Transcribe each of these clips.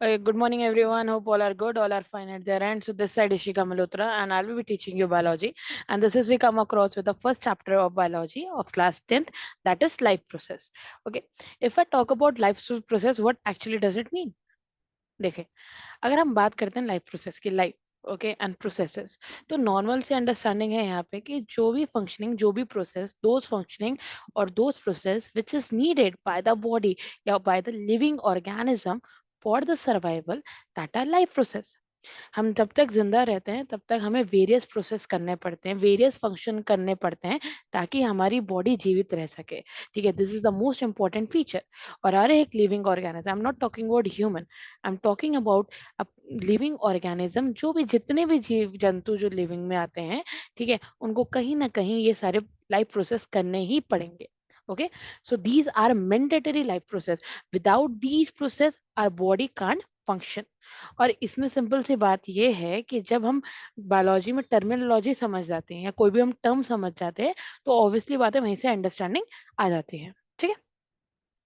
Good morning, everyone. Hope all are good, all are fine at their end. So this side is Shika Malhotra, and I'll be teaching you biology. And this is we come across with the first chapter of biology of class 10th, that is life process. Okay, if I talk about process, what actually does it mean? देखें, अगर हम बात करते हैं life process की life okay and processes तो normal से understanding है यहाँ पे कि जो भी फंक्शनिंग जो भी प्रोसेस दोज फंक्शनिंग और those process which is needed by the body या by the living organism for the survival that are life process हम जब तक जिंदा रहते हैं तब तक हमें वेरियस प्रोसेस करने पड़ते हैं वेरियस फंक्शन करने पड़ते हैं ताकि हमारी बॉडी जीवित रह सके ठीक है this is the most important feature और हर एक living organism I am not talking about human I am talking about living organism जो भी जितने भी जीव जंतु जो लिविंग में आते हैं ठीक है उनको कहीं ना कहीं ये सारे लाइफ प्रोसेस करने ही पड़ेंगे okay so these are mandatory life process without these process our body can't function और इसमें सिंपल सी बात ये है कि जब हम बायोलॉजी में टर्मिनोलॉजी समझ जाते हैं या कोई भी हम टर्म समझ जाते हैं तो ऑब्वियसली बात है वहीं से अंडरस्टैंडिंग आ जाती है ठीक है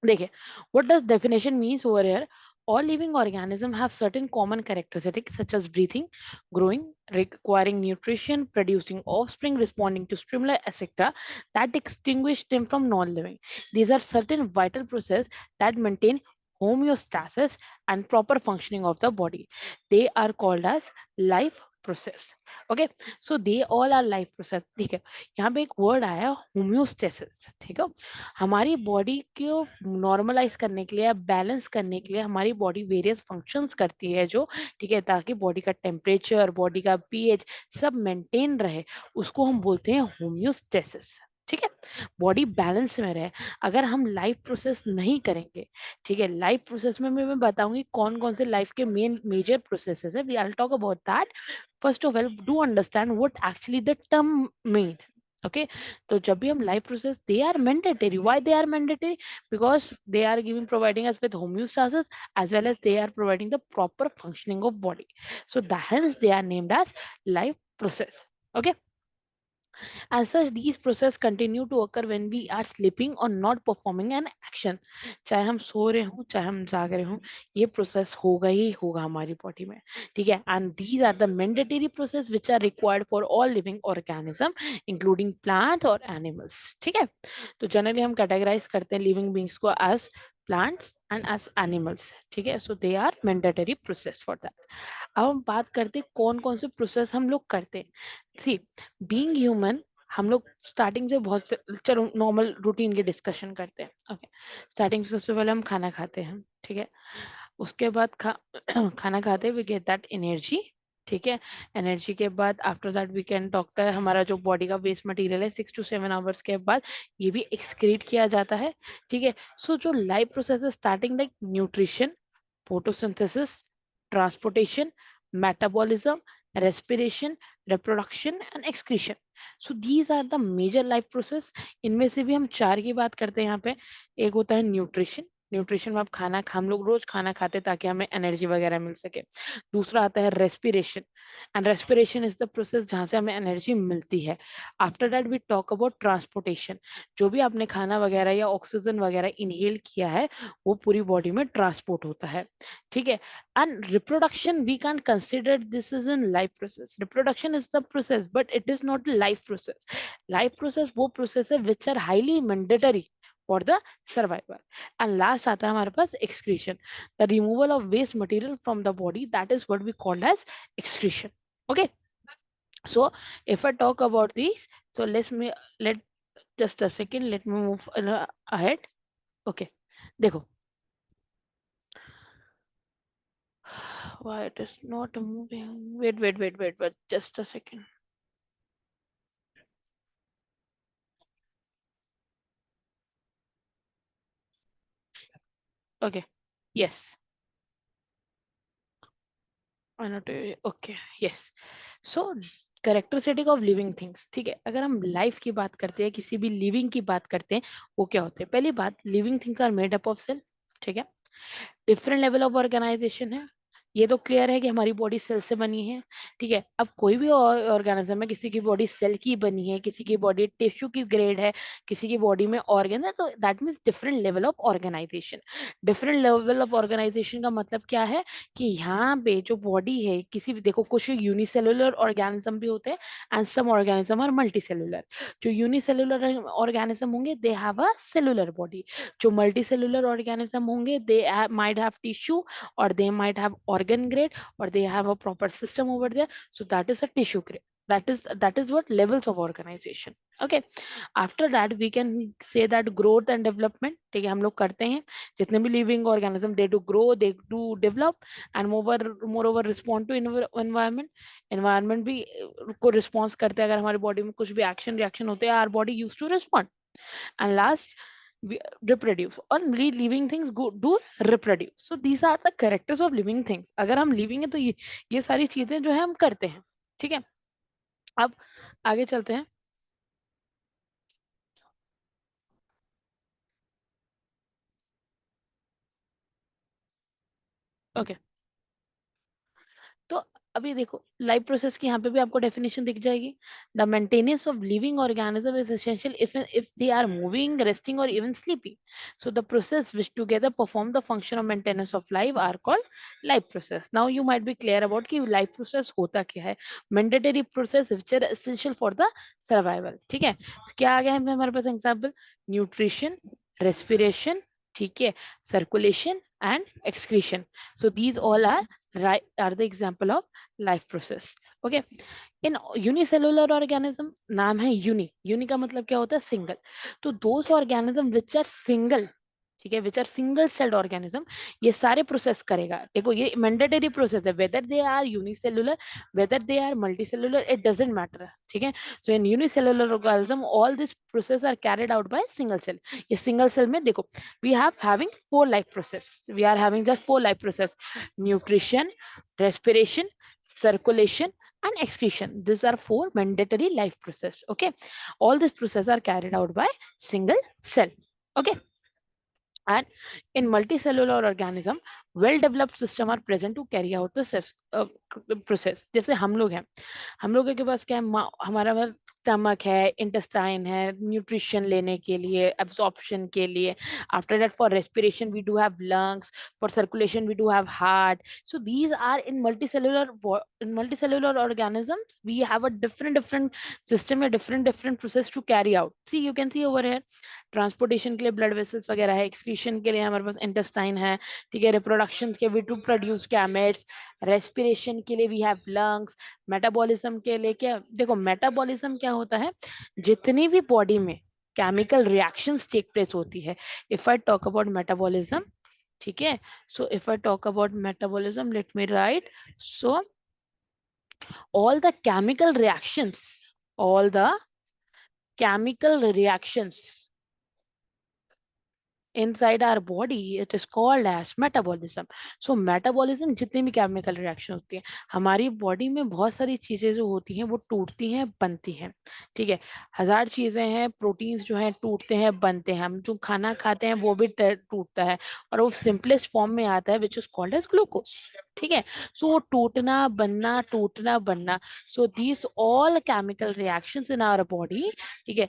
देखिए what does definition means over here all living organisms have certain common characteristics such as breathing growing requiring nutrition producing offspring responding to stimuli etc that distinguish them from non-living these are certain vital processes that maintain homeostasis and proper functioning of the body they are called as life process okay so they all are life process ठीक है यहाँ पे एक word आया homeostasis ठीक है हमारी body को नॉर्मलाइज करने के लिए या बैलेंस करने के लिए हमारी बॉडी वेरियस फंक्शंस करती है जो ठीक है ताकि बॉडी का टेम्परेचर बॉडी का पीएच सब मेंटेन रहे उसको हम बोलते हैं होम्योस्टेसिस ठीक है बॉडी बैलेंस में रहे अगर हम लाइफ प्रोसेस नहीं करेंगे ठीक है लाइफ प्रोसेस में मैं बताऊंगी कौन कौन से लाइफ के मेन मेजर प्रोसेसेस है we all talk about that first of all do understand what actually the term means okay तो जब भी हम life process they are mandatory why they are mandatory because they are giving providing us with homeostasis as well as they are providing the proper functioning of body so that hence they are named as life process okay as such these processes continue to occur when we are sleeping or not performing an action चाहे हम सो रहे हों चाहे हम जाग रहे हों ये प्रोसेस होगा ही होगा हमारी बॉडी में ठीक है and these are the mandatory process which are required for all living organism including plant और एनिमल्स ठीक है तो जनरली हम कैटेगराइज करते हैं लिविंग बींग्स को as plants and as animals ठीक है so they are mandatory process for that अब हम बात करते हैं कौन कौन से प्रोसेस हम लोग करते हैं सी बीइंग ह्यूमन हम लोग स्टार्टिंग से बहुत चलो नॉर्मल रूटीन की डिस्कशन करते हैं ओके स्टार्टिंग से सबसे पहले हम खाना खाते हैं ठीक है उसके बाद खाना खाते वी गेट दैट एनर्जी ठीक है एनर्जी के बाद after that we can doctor हमारा जो बॉडी का वेस्ट मटेरियल है 6 to 7 आवर्स के बाद ये भी एक्सक्रीट किया जाता है ठीक है सो जो लाइफ प्रोसेस है starting like nutrition photosynthesis transportation metabolism respiration reproduction and excretion so these are the major life process इनमें से भी हम चार की बात करते हैं यहाँ पे एक होता है न्यूट्रिशन न्यूट्रिशन में आप खाना हम लोग रोज खाना खाते हैं ताकि हमें एनर्जी वगैरह मिल सके दूसरा आता है respiration and respiration is the process जहाँ से हमें एनर्जी मिलती है after that we talk about transportation जो भी आपने खाना वगैरह या ऑक्सीजन वगैरह इनहेल किया है वो पूरी बॉडी में ट्रांसपोर्ट होता है ठीक है and reproduction we can consider this is in life process reproduction is the process but it is not life process वो प्रोसेस है which are highly mandatory for the survival and last आता है हमारे पास excretion the removal of waste material from the body that is what we called as excretion okay so if I talk about these so let just a second let me move ahead okay देखो why it is not moving wait just a second okay yes I not okay yes so characteristic of living things ठीक है अगर हम life की बात करते हैं किसी भी लिविंग की बात करते हैं वो क्या होते हैं पहली बात living things are made up of cell ठीक है डिफरेंट लेवल ऑफ ऑर्गेनाइजेशन है ये तो क्लियर है कि हमारी बॉडी सेल से बनी है, ठीक है। अब कोई भी ऑर्गेनिज्म है, किसी की बॉडी सेल की बनी है, किसी की बॉडी टिश्यू की ग्रेड है, किसी की बॉडी में ऑर्गन है, तो that means different level of organisation. Different level of organisation का मतलब क्या है कि यहाँ पे जो बॉडी है किसी भी, देखो कुछ यूनिसेलुलर ऑर्गेनिज्म भी होते हैं and some organism are multicellular. जो यूनिसेलुलर ऑर्गेनिज्म होंगे they have a cellular body, जो मल्टी सेलुलर ऑर्गेनिज्म होंगे they might have tissue, or they might have organ grade, or they have a proper system over there. So that is a tissue grade. That is what levels of organization. Okay, after that we can say that growth and development, ठीक है, हम लोग करते हैं जितने भी living organism, they do grow, they do develop, and moreover respond to environment. environment भी को response करते हैं, अगर हमारी body में कुछ भी action reaction होते हैं, our body used to respond. And last, we reproduce, or living things do reproduce. So these are the characters of living things. अगर हम living है तो ये सारी चीजें जो है हम करते हैं, ठीक है। अब आगे चलते हैं। ओके, तो अभी देखो लाइफ प्रोसेस की यहाँ पे भी आपको डेफिनेशन दिख जाएगी। The maintenance of living organism is essential if they are moving, resting or even sleeping. So the process which together perform the function of maintenance of life are called life process. Now you might be clear about कि life process होता क्या है। Mandatory process which are essential for the survival, ठीक है। क्या आ गया है हमारे पास एग्जाम्पल, न्यूट्रिशन, रेस्पिरेशन, ठीक है, circulation and excretion. So these all are the example of life process. Okay, in unicellular organism, नाम है यूनी का मतलब क्या होता है, सिंगल। तो those organism which are single, ठीक है, which are single celled organism, ये सारे प्रोसेस करेगा। देखो ये मैंडेटरी प्रोसेस है, whether they are unicellular, whether they are multicellular, it doesn't matter, ठीक है। So in unicellular organism all this process are carried out by single cell. ये single cell में देखो we have having four life process, we are having just four life process, nutrition, respiration, circulation and excretion. These are four mandatory life process. Okay, all these processes are carried out by single cell. Okay, and in multicellular organism well developed system are present to carry out the process. जैसे हम लोग हैं, हम लोगों के पास क्या है, हमारा पास स्टमक है, इंटेस्टाइन है, न्यूट्रिशन लेने के लिए, एब्जॉर्प्शन के लिए। After that for respiration we do have lungs, for circulation we do have heart. So these are in multicellular organisms we have a different system, a different process to carry out. See, you can see over here, transportation के लिए blood vessels वगैरह है, excretion के लिए हमारे पास intestine है, ठीक है, रिप्रोडक्शन के we to produce gametes, respiration के लिए वी हैव लंग्स, मेटाबॉलिज्म के लिए क्या, देखो मेटाबॉलिज्म क्या होता है, जितनी भी बॉडी में केमिकल रिएक्शंस टेक प्लेस होती है। If I talk about metabolism, ठीक है, so if I talk about metabolism let me right, so all the chemical reactions, all the chemical reactions inside our body, it is called as metabolism. So metabolism जितनी भी chemical reaction होती है हमारी body में, बहुत सारी चीजें जो होती हैं वो टूटती हैं बनती हैं, ठीक है। हजार चीजें हैं, प्रोटीन्स जो हैं टूटते हैं बनते हैं, हम जो खाना खाते हैं वो भी टूटता है और वो सिंपलेस्ट फॉर्म में आता है which is called as glucose, ठीक है। सो वो टूटना बनना, so these all chemical reactions in our body, ठीक है,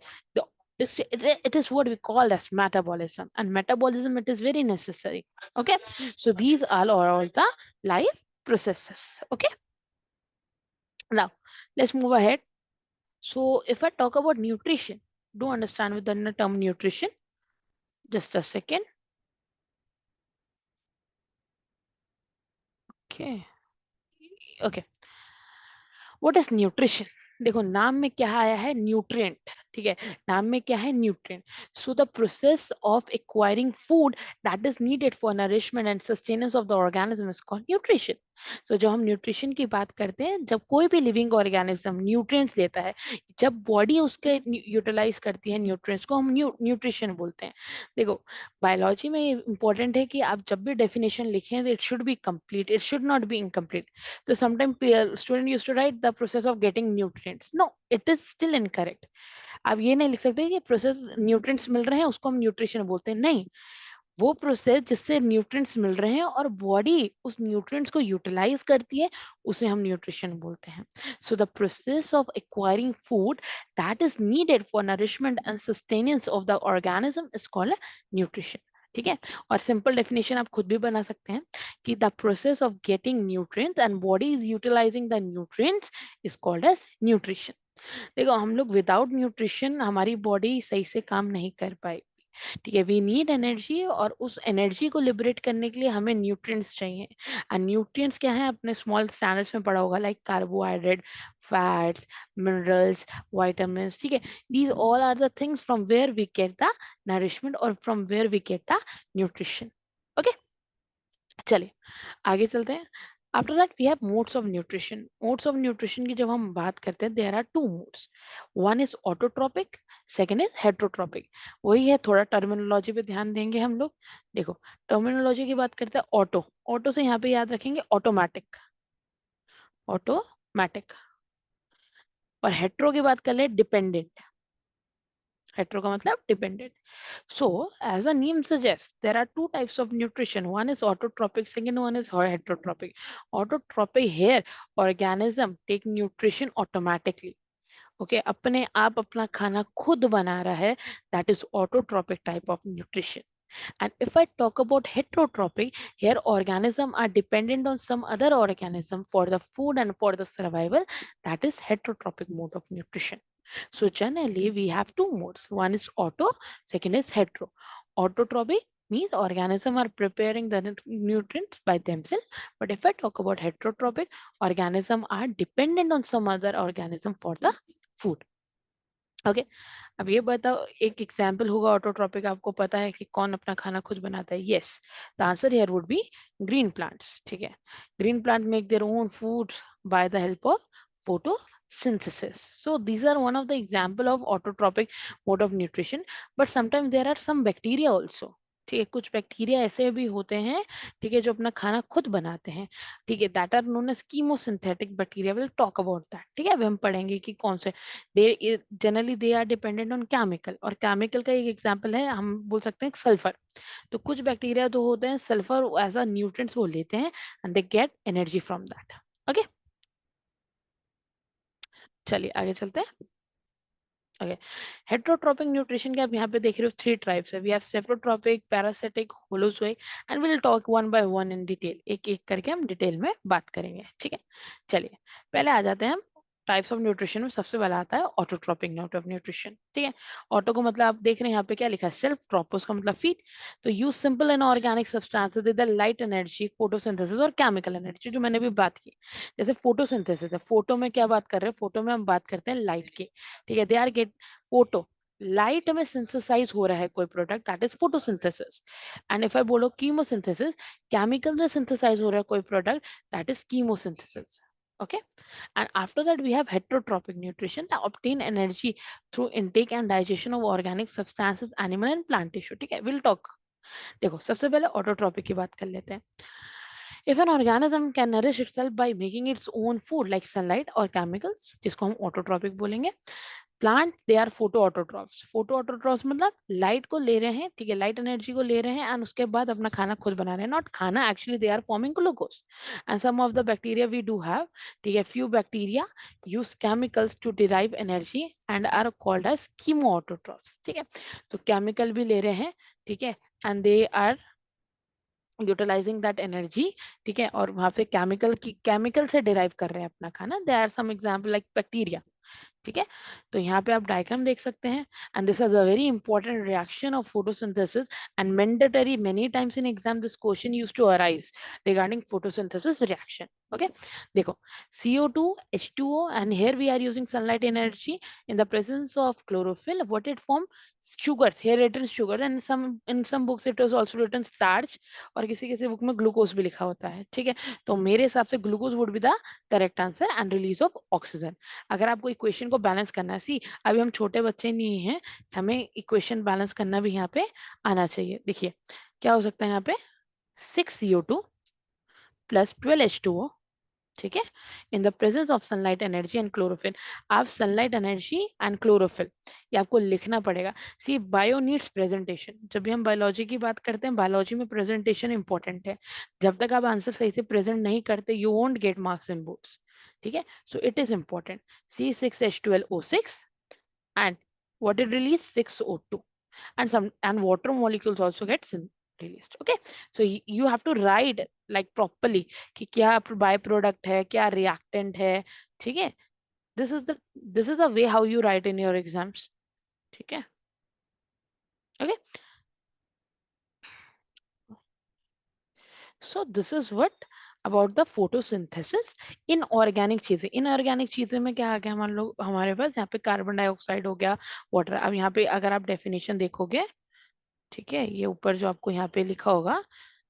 it is what we call as metabolism, and metabolism it is very necessary. Okay, so these are all the life processes. Okay, now let's move ahead. So if I talk about nutrition, do understand with the term nutrition, just a second. Okay, okay, what is nutrition? देखो नाम में क्या आया है, nutrient, ठीक है, नाम में क्या है, nutrient. So the process of acquiring food that is needed for nourishment and sustenance of the organism is called nutrition. सो जब हम न्यूट्रिशन की बात करते हैं, जब कोई भी लिविंग ऑर्गेनिज्म न्यूट्रिएंट्स लेता है, जब बॉडी उसके यूटिलाइज करती है न्यूट्रिएंट्स को, हम न्यूट्रिशन बोलते हैं। देखो बायोलॉजी में इंपॉर्टेंट है कि आप जब भी डेफिनेशन लिखें, it should be complete, it should not be incomplete. So sometimes student used to write the process of getting nutrients. No, it is still incorrect. आप ये नहीं लिख सकते कि प्रोसेस न्यूट्रिएंट्स मिल रहे हैं उसको हम न्यूट्रिशन बोलते हैं, नहीं। वो प्रोसेस जिससे न्यूट्रिएंट्स मिल रहे हैं और बॉडी उस न्यूट्रिएंट्स को यूटिलाइज करती है, उसे हम न्यूट्रिशन बोलते हैं. सो the process of acquiring food that is needed for nourishment and sustenance of the organism is called nutrition. ठीक है. और सिंपल डेफिनेशन आप खुद भी बना सकते हैं कि the process of getting nutrients and body is utilising the nutrients is called as nutrition. देखो, हम लोग विदाउट न्यूट्रिशन हमारी बॉडी सही से काम नहीं कर पाएगी. ठीक है. वी नीड एनर्जी और उस एनर्जी को लिबरेट करने के लिए हमें न्यूट्रिएंट्स चाहिए. एंड न्यूट्रिएंट्स क्या है, अपने स्मॉल स्टैंडर्ड्स में पढ़ा होगा, like carbohydrate, fats, minerals, vitamins. ठीक है. These all are the things from where we get the nourishment और from where we get the nutrition. Okay, चलिए आगे चलते हैं. After that we have modes of nutrition. Modes of nutrition की जब हम बात करते हैं, there are two modes. One is autotrophic, second is heterotrophic. वही है, थोड़ा टर्मिनोलॉजी पे ध्यान देंगे हम लोग. देखो, टर्मिनोलॉजी की बात करते हैं. ऑटो, ऑटो से यहाँ पे याद रखेंगे ऑटोमेटिक, ऑटोमेटिक. और हेट्रो की बात कर ले, डिपेंडेंट. हेट्रो का मतलब dependent. So, as the name suggests, there are two types of nutrition. One is autotrophic, second one is heterotrophic. Autotrophic here, organism take nutrition automatically. Okay, अपने आप अपना खाना खुद बना रहा है. That is autotrophic type of nutrition. And if I talk about heterotrophic, here organisms are dependent on some other organism for the food and for the survival. That is heterotrophic mode of nutrition. So generally we have two modes. One is auto, second is hetero. Autotrophic means organisms are preparing the nutrients by themselves. But if I talk about heterotrophic, organisms are dependent on some other organism for the food. Okay. अब ये बताओ, एक example होगा autotrophic, आपको पता है कि कौन अपना खाना खुद बनाता है? Yes, the answer here would be green plants. ठीक है. Green plant make their own food by the help of photosynthesis. So these are one of the example of autotrophic mode of nutrition. But sometimes there are some bacteria also. ठीक है. कुछ bacteria ऐसे भी होते हैं, ठीक है, जो अपना खाना खुद बनाते हैं. ठीक है. That are known as chemosynthetic bacteria. Will talk about that. ठीक है. अभी हम पढ़ेंगे कि कौन से. They generally they are dependent on chemical. और केमिकल का एक एग्जांपल है, हम बोल सकते हैं सल्फर. तो कुछ बैक्टीरिया जो होते हैं सल्फर एज अ न्यूट्रिएंट्स वो लेते हैं and they get energy from that. Okay, चलिए आगे चलते हैं. ओके. हेट्रोट्रोपिक न्यूट्रिशन के आप यहाँ पे देख रहे हो थ्री टाइप्स है. We have saprotrophic, parasitic, holozoic. And will talk one by one in detail. एक एक करके हम डिटेल में बात करेंगे. ठीक है. चलिए पहले आ जाते हैं हम टाइप्स ऑफ न्यूट्रिशन में. सबसे पहला आता है ऑटोट्रोपिक मोड ऑफ न्यूट्रिशन. ठीक है. ऑटो को मतलब आप देख रहे हैं यहाँ पे क्या लिखा है, सेल्फ. ट्रोपोस का मतलब फीड. तो use simple and organic substances with light energy, photosynthesis और केमिकल एनर्जी, जो मैंने भी बात की. जैसे फोटोसिंथेसिस है, फोटो में क्या बात कर रहे हैं, फोटो में हम बात करते हैं लाइट की. ठीक है. They are get photo, light में सिंथेसाइज हो रहा है कोई product, that is photosynthesis. And if I बोलो कीमोसिंथेसिस, केमिकल में सिंथेसाइज हो रहा है कोई product, that is chemosynthesis. Okay, and after that we have heterotropic nutrition that obtain energy through intake and digestion of organic substances, animal and plant tissue. ठीक है. we'll talk. देखो, सबसे पहले ऑटोट्रोपिक की बात कर लेते हैं. If an organism can nourish itself by making its own food like sunlight or chemicals, जिसको हम ऑटोट्रोपिक बोलेंगे. Plant they are photoautotrophs. Photoautotrophs मतलब लाइट को ले रहे हैं. ठीक है. लाइट एनर्जी को ले रहे हैं एंड उसके बाद अपना खाना खुद बना रहे हैं. नॉट खाना, actually they are forming glucose. And some of the bacteria we do have. ठीक है. Few bacteria use chemicals to derive energy and are called as chemoautotrophs. ठीक है. तो केमिकल भी ले रहे हैं. ठीक है. And they are utilising that energy. ठीक है. और वहां से केमिकल से डिराइव कर रहे हैं अपना खाना. They are some example like bacteria. ठीक है. तो यहाँ पे आप डायग्राम देख सकते हैं. And this is a very important reaction of photosynthesis and mandatory many times in exam this question used to arise regarding photosynthesis reaction. Okay. देखो, CO2, H2O, and here we are using sunlight energy in the presence of chlorophyll. What it form? Sugars. Here written sugar, and in some books it was also written starch. और किसी किसी book में glucose भी लिखा होता है. ठीक है. तो मेरे हिसाब से glucose would be the correct answer and release of oxygen. अगर आपको इक्वेशन को बैलेंस करना है, सी अभी हम छोटे बच्चे नहीं हैं, हमें इक्वेशन बैलेंस करना भी यहाँ पे आना चाहिए. देखिए क्या हो सकता है यहाँ पे, 6CO2 प्लस 12H2O ठीक है, in the presence of sunlight energy and chlorophyll. आप सनलाइट एनर्जी एंड क्लोरोफिल ये आपको लिखना पड़ेगा। सी बायो नीड्स प्रेजेंटेशन। जब भी हम बायोलॉजी की बात करते हैं, बायोलॉजी में प्रेजेंटेशन इंपॉर्टेंट है। जब तक आप आंसर सही से प्रेजेंट नहीं करते, you won't get marks in boards. ठीक है, so it is important. C6H12O6 and what it release 6O2, and some and water molecules also get released. Okay, so you have to write like properly कि क्या by product है, क्या reactant है। ठीक है, this is the this is the way how you write in your exams. ठीक है, okay, so this is what about the photosynthesis in organic चीजें। इनऑर्गेनिक चीजें में क्या आ गया, मान लो हमारे पास यहाँ पे कार्बन डाइऑक्साइड हो गया, वाटर। अब यहाँ पे अगर आप डेफिनेशन देखोगे, ठीक है, ये ऊपर जो आपको यहाँ पे लिखा होगा,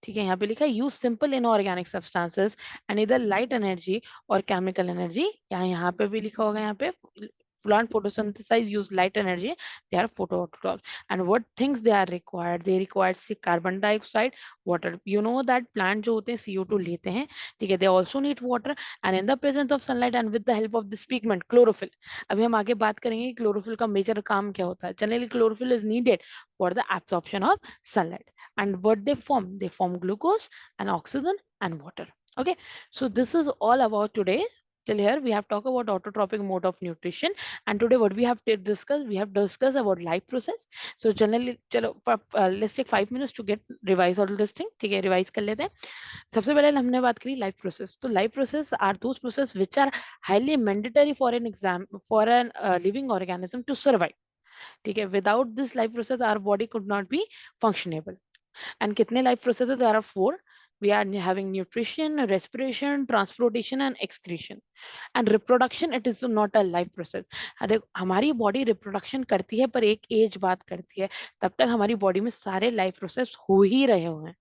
ठीक है, यहाँ पे लिखा है use simple inorganic substances and इधर लाइट एनर्जी और केमिकल एनर्जी। यहाँ पे भी लिखा होगा, यहाँ पे plant photosynthesize use light energy, they are phototrophs. And what things they are required, they require see carbon dioxide, water। you know that plant जो होते हैं CO2 लेते हैं, ठीक है, they also need water and in the presence of sunlight and with the help of this pigment chlorophyll। अभी हम आगे बात करेंगे क्लोरोफिल का मेजर काम क्या होता है। Generally chlorophyll is needed for the absorption of sunlight, and what they form glucose and oxygen and water. Okay, so this is all about today. Till here we have talked about autotrophic mode of nutrition, and today what we have discussed, we have discussed about life process. So generally चलो let's take 5 minutes to get revise all this thing। ठीक है, revise कर लेते हैं। सबसे पहले हमने बात करी लाइफ प्रोसेस। तो life process are those process which are highly mandatory for an exam for an living organism to survive. ठीक है, without this life process our body could not be functionable. And कितने life processes, there are 4। we are having nutrition, respiration, transportation and excretion, and reproduction it is not a life process। अरे हमारी body reproduction करती है, पर एक as बात करती है, तब तक हमारी बॉडी में सारे लाइफ प्रोसेस हो ही रहे हुए हैं।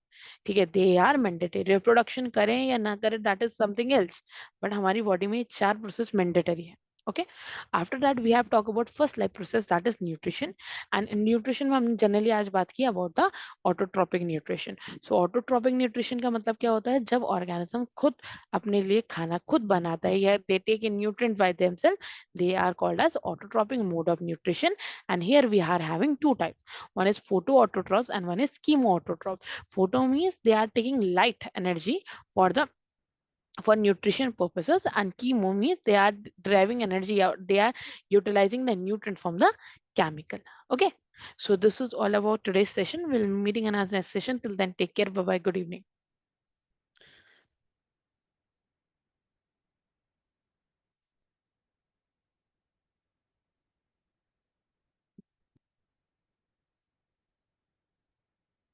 ठीक है, दे आर मैंडेटरी। रिप्रोडक्शन करें या ना करें that is something else, but हमारी बॉडी में 4 प्रोसेस मैंडेटरी है। Okay, after that we have talked about first life process, that is nutrition। and in nutrition में हमने जनरली आज बात की about the autotrophic nutrition। so autotrophic nutrition का मतलब क्या होता है, जब ऑर्गेनिज्म खुद अपने लिए खाना खुद बनाता है या they take in nutrient by themselves, they are called as autotrophic mode of nutrition। and here we are having two types, one is photoautotrophs and one is chemoautotrophs। photo means they are taking light energy for the for nutrition purposes, and chemo means they are driving energy out, they are utilizing the nutrient from the chemical। Okay, so this is all about today's session. We'll be meeting in our next session. Till then, take care. Bye bye, good evening.